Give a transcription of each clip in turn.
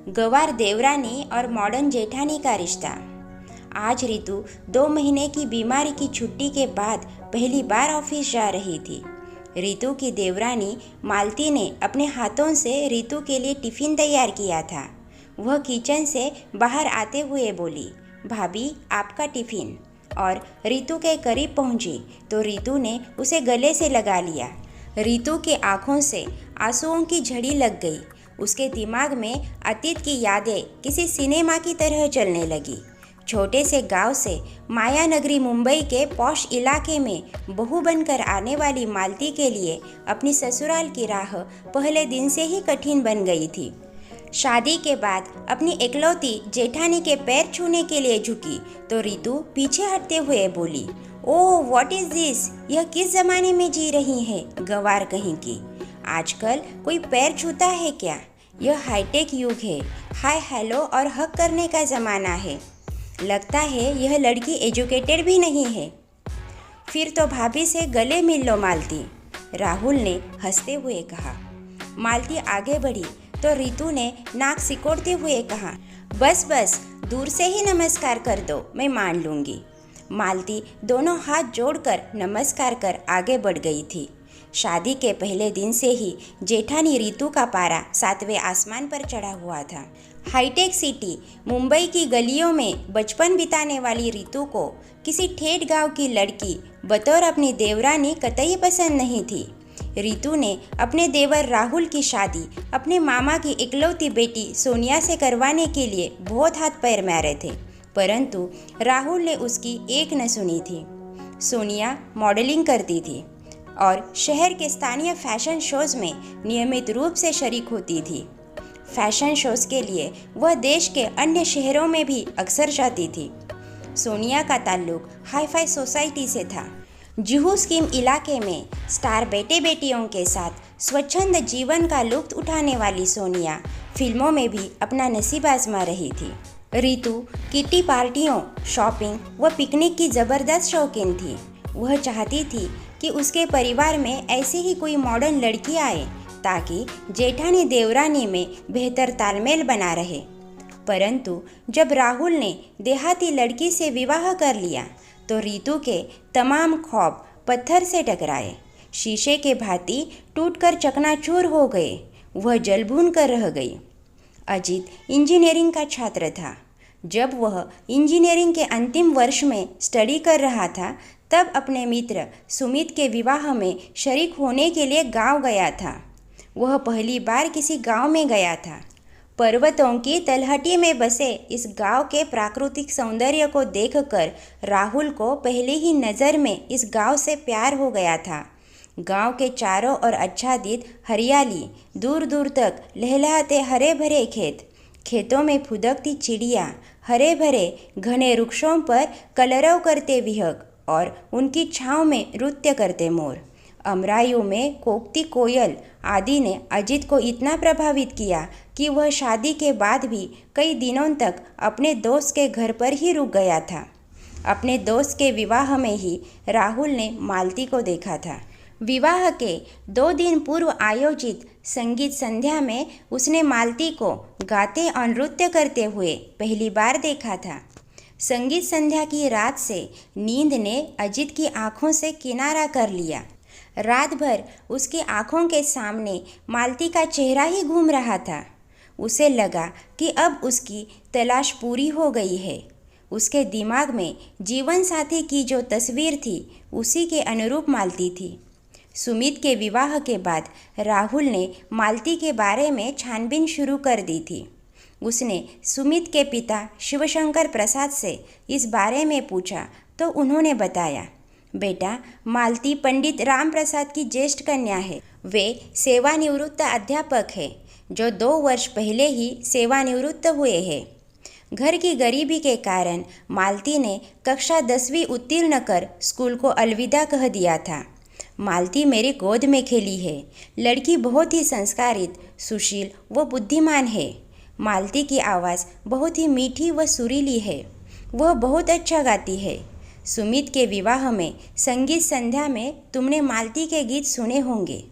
गंवार देवरानी और मॉडर्न जेठानी का रिश्ता। आज रितु 2 महीने की बीमारी की छुट्टी के बाद पहली बार ऑफिस जा रही थी। रितु की देवरानी मालती ने अपने हाथों से रितु के लिए टिफ़िन तैयार किया था। वह किचन से बाहर आते हुए बोली, भाभी आपका टिफ़िन। और रितु के करीब पहुंची तो रितु ने उसे गले से लगा लिया। रितु की आंखों से आंसुओं की झड़ी लग गई। उसके दिमाग में अतीत की यादें किसी सिनेमा की तरह चलने लगी। छोटे से गांव से माया नगरी मुंबई के पॉश इलाके में बहू बनकर आने वाली मालती के लिए अपनी ससुराल की राह पहले दिन से ही कठिन बन गई थी। शादी के बाद अपनी इकलौती जेठानी के पैर छूने के लिए झुकी तो रितु पीछे हटते हुए बोली, ओह व्हाट इज दिस, यह किस जमाने में जी रही है गंवार कहीं की। आजकल कोई पैर छूता है क्या? यह हाईटेक युग है। हाय हेलो और हक करने का ज़माना है। लगता है यह लड़की एजुकेटेड भी नहीं है। फिर तो भाभी से गले मिल लो मालती, राहुल ने हंसते हुए कहा। मालती आगे बढ़ी तो रितु ने नाक सिकोड़ते हुए कहा, बस बस दूर से ही नमस्कार कर दो, मैं मान लूँगी। मालती दोनों हाथ जोड़कर नमस्कार कर आगे बढ़ गई थी। शादी के पहले दिन से ही जेठानी रितु का पारा 7वें आसमान पर चढ़ा हुआ था। हाईटेक सिटी मुंबई की गलियों में बचपन बिताने वाली रितु को किसी ठेठ गांव की लड़की बतौर अपनी देवरानी कतई पसंद नहीं थी। रितु ने अपने देवर राहुल की शादी अपने मामा की इकलौती बेटी सोनिया से करवाने के लिए बहुत हाथ पैर मारे थे, परंतु राहुल ने उसकी एक न सुनी थी। सोनिया मॉडलिंग करती थी और शहर के स्थानीय फैशन शोज़ में नियमित रूप से शरीक होती थी। फैशन शोज़ के लिए वह देश के अन्य शहरों में भी अक्सर जाती थी। सोनिया का ताल्लुक हाई-फाई सोसाइटी से था। जुहू स्कीम इलाके में स्टार बेटे बेटियों के साथ स्वच्छंद जीवन का लुत्फ उठाने वाली सोनिया फिल्मों में भी अपना नसीब आजमा रही थी। रितु किटी पार्टियों, शॉपिंग व पिकनिक की ज़बरदस्त शौकीन थी। वह चाहती थी कि उसके परिवार में ऐसी ही कोई मॉडर्न लड़की आए ताकि जेठानी देवरानी में बेहतर तालमेल बना रहे। परंतु जब राहुल ने देहाती लड़की से विवाह कर लिया तो रितु के तमाम ख्वाब पत्थर से टकराए, शीशे के भांति टूटकर चकनाचूर हो गए। वह जल भून कर रह गई। अजीत इंजीनियरिंग का छात्र था। जब वह इंजीनियरिंग के अंतिम वर्ष में स्टडी कर रहा था तब अपने मित्र सुमित के विवाह में शरीक होने के लिए गांव गया था। वह पहली बार किसी गांव में गया था। पर्वतों की तलहटी में बसे इस गांव के प्राकृतिक सौंदर्य को देखकर राहुल को पहले ही नज़र में इस गांव से प्यार हो गया था। गांव के चारों ओर आच्छादित हरियाली, दूर दूर तक लहलहाते हरे भरे खेत, खेतों में फुदकती चिड़िया, हरे भरे घने वृक्षों पर कलरव करते विहंग और उनकी छाँव में नृत्य करते मोर, अमरायु में कोकती कोयल आदि ने अजित को इतना प्रभावित किया कि वह शादी के बाद भी कई दिनों तक अपने दोस्त के घर पर ही रुक गया था। अपने दोस्त के विवाह में ही राहुल ने मालती को देखा था। विवाह के 2 दिन पूर्व आयोजित संगीत संध्या में उसने मालती को गाते और नृत्य करते हुए पहली बार देखा था। संगीत संध्या की रात से नींद ने अजित की आंखों से किनारा कर लिया। रात भर उसकी आंखों के सामने मालती का चेहरा ही घूम रहा था। उसे लगा कि अब उसकी तलाश पूरी हो गई है। उसके दिमाग में जीवन साथी की जो तस्वीर थी उसी के अनुरूप मालती थी। सुमित के विवाह के बाद राहुल ने मालती के बारे में छानबीन शुरू कर दी थी। उसने सुमित के पिता शिवशंकर प्रसाद से इस बारे में पूछा तो उन्होंने बताया, बेटा मालती पंडित राम प्रसाद की ज्येष्ठ कन्या है। वे सेवानिवृत्त अध्यापक है जो 2 वर्ष पहले ही सेवानिवृत्त हुए हैं। घर की गरीबी के कारण मालती ने कक्षा 10वीं उत्तीर्ण कर स्कूल को अलविदा कह दिया था। मालती मेरी गोद में खेली है। लड़की बहुत ही संस्कारित, सुशील व बुद्धिमान है। मालती की आवाज़ बहुत ही मीठी व सुरीली है। वह बहुत अच्छा गाती है। सुमित के विवाह में संगीत संध्या में तुमने मालती के गीत सुने होंगे।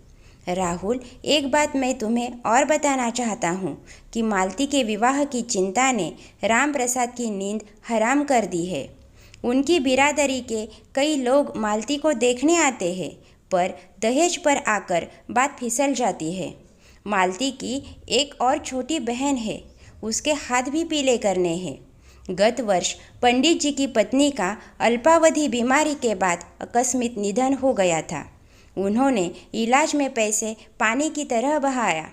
राहुल, एक बात मैं तुम्हें और बताना चाहता हूँ कि मालती के विवाह की चिंता ने राम प्रसाद की नींद हराम कर दी है। उनकी बिरादरी के कई लोग मालती को देखने आते हैं, पर दहेज पर आकर बात फिसल जाती है। मालती की एक और छोटी बहन है, उसके हाथ भी पीले करने हैं। गत वर्ष पंडित जी की पत्नी का अल्पावधि बीमारी के बाद आकस्मिक निधन हो गया था। उन्होंने इलाज में पैसे पानी की तरह बहाया,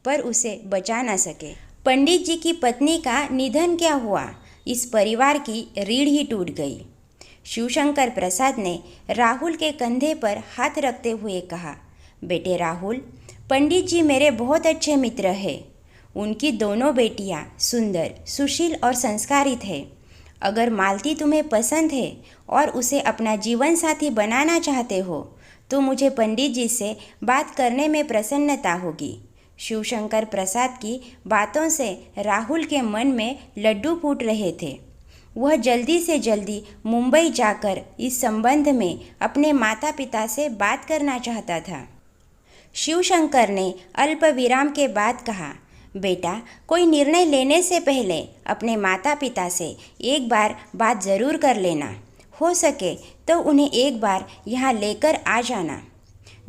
पर उसे बचा न सके। पंडित जी की पत्नी का निधन क्या हुआ, इस परिवार की रीढ़ ही टूट गई। शिवशंकर प्रसाद ने राहुल के कंधे पर हाथ रखते हुए कहा, बेटे राहुल, पंडित जी मेरे बहुत अच्छे मित्र हैं। उनकी दोनों बेटियां सुंदर, सुशील और संस्कारित है। अगर मालती तुम्हें पसंद है और उसे अपना जीवन साथी बनाना चाहते हो तो मुझे पंडित जी से बात करने में प्रसन्नता होगी। शिवशंकर प्रसाद की बातों से राहुल के मन में लड्डू फूट रहे थे। वह जल्दी से जल्दी मुंबई जाकर इस संबंध में अपने माता पिता से बात करना चाहता था। शिवशंकर ने अल्प विराम के बाद कहा, बेटा, कोई निर्णय लेने से पहले अपने माता पिता से एक बार बात ज़रूर कर लेना। हो सके तो उन्हें एक बार यहाँ लेकर आ जाना।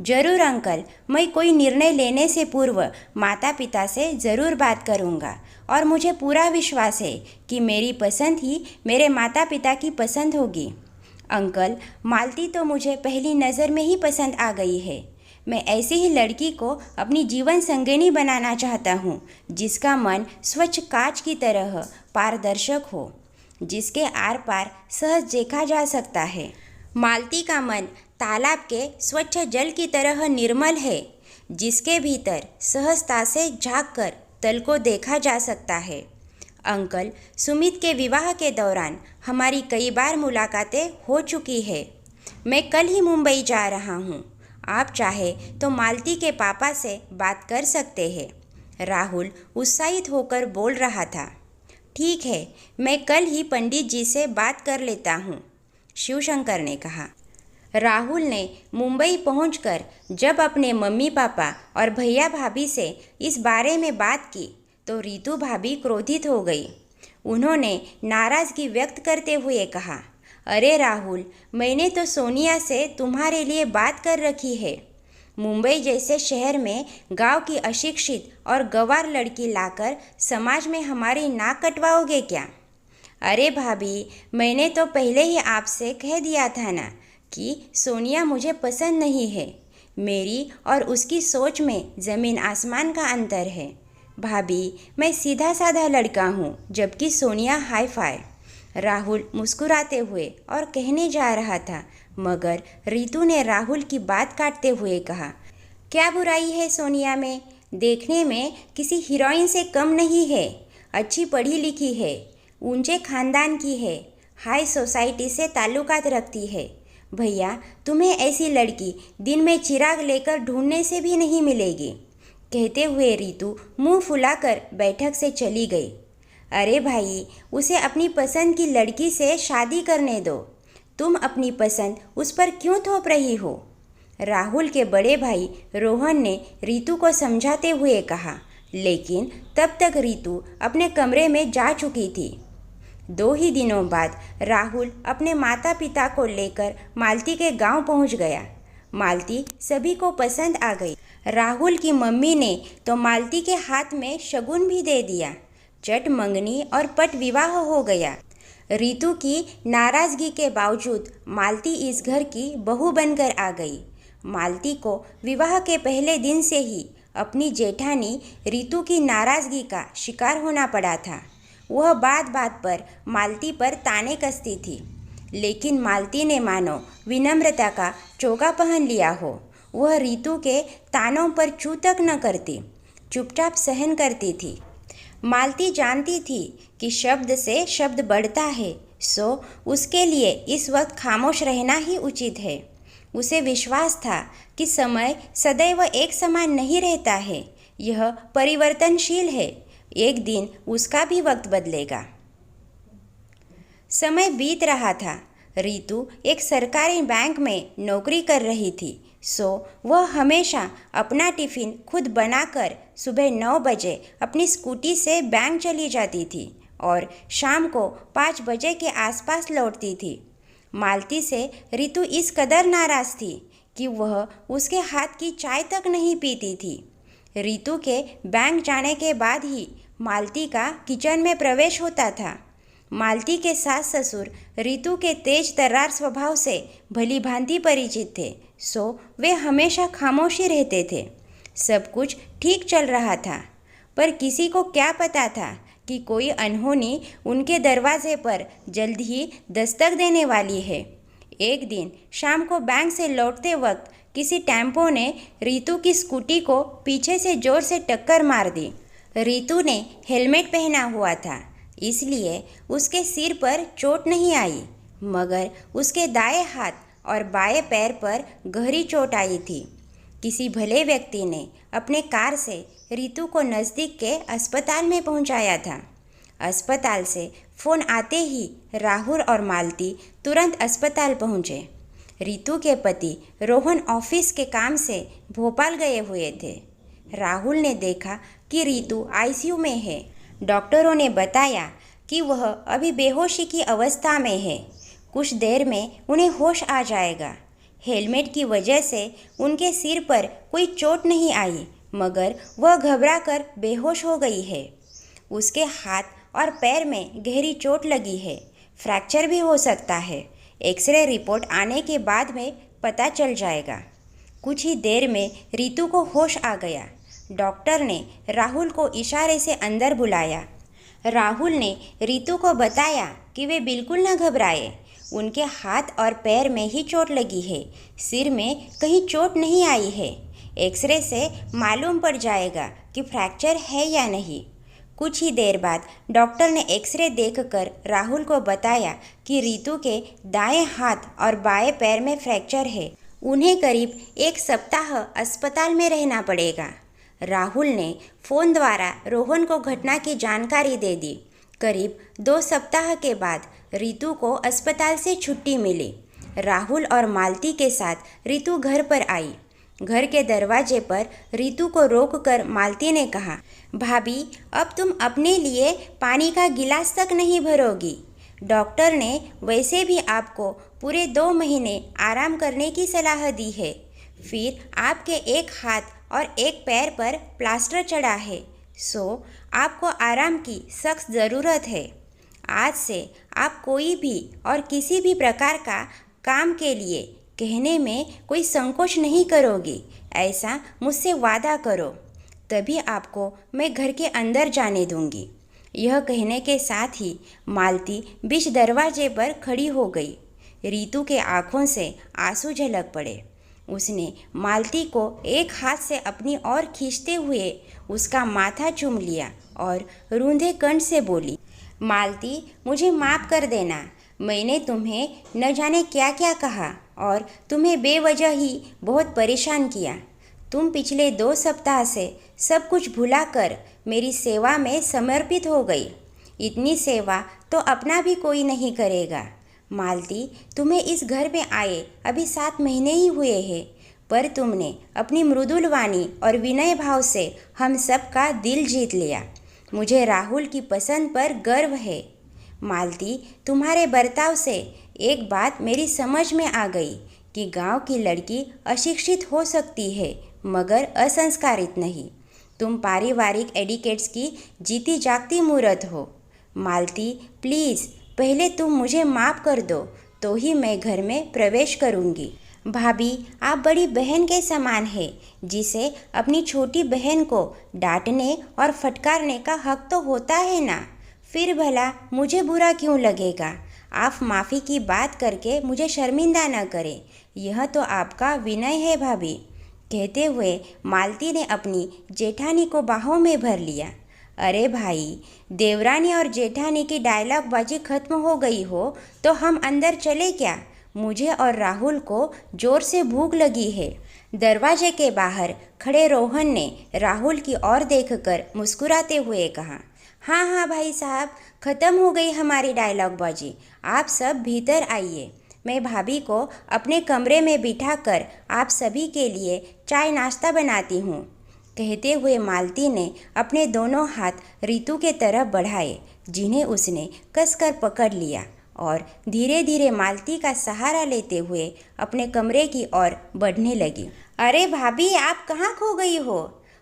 जरूर अंकल, मैं कोई निर्णय लेने से पूर्व माता पिता से ज़रूर बात करूँगा और मुझे पूरा विश्वास है कि मेरी पसंद ही मेरे माता पिता की पसंद होगी। अंकल, मालती तो मुझे पहली नज़र में ही पसंद आ गई है। मैं ऐसी ही लड़की को अपनी जीवन संगिनी बनाना चाहता हूँ, जिसका मन स्वच्छ कांच की तरह पारदर्शक हो, जिसके आर पार सहज देखा जा सकता है। मालती का मन तालाब के स्वच्छ जल की तरह निर्मल है, जिसके भीतर सहजता से झांककर तल को देखा जा सकता है। अंकल, सुमित के विवाह के दौरान हमारी कई बार मुलाकातें हो चुकी है। मैं कल ही मुंबई जा रहा हूँ। आप चाहे तो मालती के पापा से बात कर सकते हैं। राहुल उत्साहित होकर बोल रहा था। ठीक है, मैं कल ही पंडित जी से बात कर लेता हूँ, शिवशंकर ने कहा। राहुल ने मुंबई पहुंचकर जब अपने मम्मी पापा और भैया भाभी से इस बारे में बात की तो रितु भाभी क्रोधित हो गई। उन्होंने नाराज़गी व्यक्त करते हुए कहा, अरे राहुल, मैंने तो सोनिया से तुम्हारे लिए बात कर रखी है। मुंबई जैसे शहर में गांव की अशिक्षित और गंवार लड़की लाकर समाज में हमारी नाक कटवाओगे क्या? अरे भाभी, मैंने तो पहले ही आपसे कह दिया था ना कि सोनिया मुझे पसंद नहीं है। मेरी और उसकी सोच में ज़मीन आसमान का अंतर है। भाभी, मैं सीधा साधा लड़का हूँ, जबकि सोनिया हाई फाई। राहुल मुस्कुराते हुए और कहने जा रहा था, मगर रितु ने राहुल की बात काटते हुए कहा, क्या बुराई है सोनिया में? देखने में किसी हीरोइन से कम नहीं है। अच्छी पढ़ी लिखी है, ऊंचे खानदान की है, हाई सोसाइटी से ताल्लुकात रखती है। भैया, तुम्हें ऐसी लड़की दिन में चिराग लेकर ढूंढने से भी नहीं मिलेगी। कहते हुए रितु मुंह फुलाकर बैठक से चली गई। अरे भाई, उसे अपनी पसंद की लड़की से शादी करने दो। तुम अपनी पसंद उस पर क्यों थोप रही हो? राहुल के बड़े भाई रोहन ने रितु को समझाते हुए कहा, लेकिन तब तक रितु अपने कमरे में जा चुकी थी। 2 ही दिनों बाद राहुल अपने माता पिता को लेकर मालती के गांव पहुंच गया। मालती सभी को पसंद आ गई। राहुल की मम्मी ने तो मालती के हाथ में शगुन भी दे दिया। चट मंगनी और पट विवाह हो गया। रितु की नाराज़गी के बावजूद मालती इस घर की बहू बनकर आ गई। मालती को विवाह के पहले दिन से ही अपनी जेठानी रितु की नाराज़गी का शिकार होना पड़ा था। वह बात बात पर मालती पर ताने कसती थी, लेकिन मालती ने मानो विनम्रता का चोगा पहन लिया हो। वह रितु के तानों पर चू तक न करती, चुपचाप सहन करती थी। मालती जानती थी कि शब्द से शब्द बढ़ता है, सो उसके लिए इस वक्त खामोश रहना ही उचित है। उसे विश्वास था कि समय सदैव एक समान नहीं रहता है, यह परिवर्तनशील है। एक दिन उसका भी वक्त बदलेगा। समय बीत रहा था। रितु एक सरकारी बैंक में नौकरी कर रही थी। सो वह हमेशा अपना टिफ़िन खुद बनाकर सुबह 9 बजे अपनी स्कूटी से बैंक चली जाती थी और शाम को 5 बजे के आसपास लौटती थी। मालती से रितु इस कदर नाराज़ थी कि वह उसके हाथ की चाय तक नहीं पीती थी। रितु के बैंक जाने के बाद ही मालती का किचन में प्रवेश होता था। मालती के सास ससुर रितु के तेज तर्रार स्वभाव से भली भांति परिचित थे, सो वे हमेशा खामोशी रहते थे। सब कुछ ठीक चल रहा था, पर किसी को क्या पता था कि कोई अनहोनी उनके दरवाजे पर जल्द ही दस्तक देने वाली है। एक दिन शाम को बैंक से लौटते वक्त किसी टेम्पो ने रितु की स्कूटी को पीछे से जोर से टक्कर मार दी। रितु ने हेलमेट पहना हुआ था, इसलिए उसके सिर पर चोट नहीं आई, मगर उसके दाएं हाथ और बाएं पैर पर गहरी चोट आई थी। किसी भले व्यक्ति ने अपने कार से रितु को नज़दीक के अस्पताल में पहुंचाया था। अस्पताल से फ़ोन आते ही राहुल और मालती तुरंत अस्पताल पहुंचे। रितु के पति रोहन ऑफिस के काम से भोपाल गए हुए थे। राहुल ने देखा कि रितु आईसीयू में है। डॉक्टरों ने बताया कि वह अभी बेहोशी की अवस्था में है, कुछ देर में उन्हें होश आ जाएगा। हेलमेट की वजह से उनके सिर पर कोई चोट नहीं आई, मगर वह घबराकर बेहोश हो गई है। उसके हाथ और पैर में गहरी चोट लगी है, फ्रैक्चर भी हो सकता है। एक्सरे रिपोर्ट आने के बाद में पता चल जाएगा। कुछ ही देर में रितु को होश आ गया। डॉक्टर ने राहुल को इशारे से अंदर बुलाया। राहुल ने रितु को बताया कि वे बिल्कुल न घबराए, उनके हाथ और पैर में ही चोट लगी है, सिर में कहीं चोट नहीं आई है। एक्सरे से मालूम पड़ जाएगा कि फ्रैक्चर है या नहीं। कुछ ही देर बाद डॉक्टर ने एक्सरे देखकर राहुल को बताया कि रितु के दाएं हाथ और बाएं पैर में फ्रैक्चर है। उन्हें करीब 1 सप्ताह अस्पताल में रहना पड़ेगा। राहुल ने फ़ोन द्वारा रोहन को घटना की जानकारी दे दी। करीब 2 सप्ताह के बाद रितु को अस्पताल से छुट्टी मिली। राहुल और मालती के साथ रितु घर पर आई। घर के दरवाजे पर रितु को रोककर मालती ने कहा, भाभी, अब तुम अपने लिए पानी का गिलास तक नहीं भरोगी। डॉक्टर ने वैसे भी आपको पूरे 2 महीने आराम करने की सलाह दी है। फिर आपके एक हाथ और एक पैर पर प्लास्टर चढ़ा है, सो आपको आराम की सख्त ज़रूरत है। आज से आप कोई भी और किसी भी प्रकार का काम के लिए कहने में कोई संकोच नहीं करोगी, ऐसा मुझसे वादा करो, तभी आपको मैं घर के अंदर जाने दूंगी। यह कहने के साथ ही मालती बीच दरवाजे पर खड़ी हो गई। रितु के आँखों से आंसू झलक पड़े। उसने मालती को एक हाथ से अपनी ओर खींचते हुए उसका माथा चूम लिया और रूंधे कंठ से बोली, मालती, मुझे माफ़ कर देना। मैंने तुम्हें न जाने क्या क्या कहा और तुम्हें बेवजह ही बहुत परेशान किया। तुम पिछले 2 सप्ताह से सब कुछ भुलाकर मेरी सेवा में समर्पित हो गई। इतनी सेवा तो अपना भी कोई नहीं करेगा। मालती, तुम्हें इस घर में आए अभी 7 महीने ही हुए हैं, पर तुमने अपनी मृदुल वाणी और विनय भाव से हम सब का दिल जीत लिया। मुझे राहुल की पसंद पर गर्व है। मालती, तुम्हारे बर्ताव से एक बात मेरी समझ में आ गई कि गांव की लड़की अशिक्षित हो सकती है, मगर असंस्कारित नहीं। तुम पारिवारिक एडिकेट्स की जीती जागती मूर्त हो। मालती, प्लीज़ पहले तुम मुझे माफ़ कर दो, तो ही मैं घर में प्रवेश करूँगी। भाभी, आप बड़ी बहन के समान है, जिसे अपनी छोटी बहन को डांटने और फटकारने का हक तो होता है ना। फिर भला मुझे बुरा क्यों लगेगा? आप माफ़ी की बात करके मुझे शर्मिंदा न करें, यह तो आपका विनय है भाभी। कहते हुए मालती ने अपनी जेठानी को बाहों में भर लिया। अरे भाई, देवरानी और जेठानी की डायलॉग बाजी खत्म हो गई हो तो हम अंदर चले क्या? मुझे और राहुल को ज़ोर से भूख लगी है। दरवाजे के बाहर खड़े रोहन ने राहुल की ओर देखकर मुस्कुराते हुए कहा, हाँ हाँ भाई साहब, ख़त्म हो गई हमारी डायलॉग बाजी। आप सब भीतर आइए। मैं भाभी को अपने कमरे में बिठाकर आप सभी के लिए चाय नाश्ता बनाती हूँ। कहते हुए मालती ने अपने दोनों हाथ रितु के तरफ बढ़ाए, जिन्हें उसने कसकर पकड़ लिया और धीरे धीरे मालती का सहारा लेते हुए अपने कमरे की ओर बढ़ने लगी। अरे भाभी, आप कहाँ खो गई हो?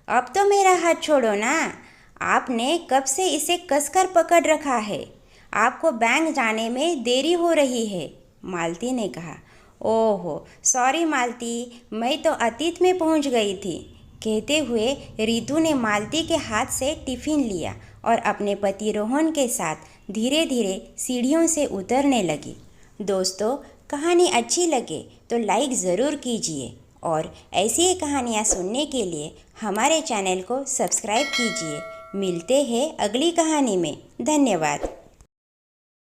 अब तो मेरा हाथ छोड़ो ना। आपने कब से इसे कसकर पकड़ रखा है। आपको बैंक जाने में देरी हो रही है, मालती ने कहा। ओहो सॉरी मालती, मैं तो अतीत में पहुंच गई थी। कहते हुए रितु ने मालती के हाथ से टिफ़िन लिया और अपने पति रोहन के साथ धीरे धीरे सीढ़ियों से उतरने लगी। दोस्तों, कहानी अच्छी लगे तो लाइक ज़रूर कीजिए और ऐसी ही कहानियाँ सुनने के लिए हमारे चैनल को सब्सक्राइब कीजिए। मिलते हैं अगली कहानी में। धन्यवाद।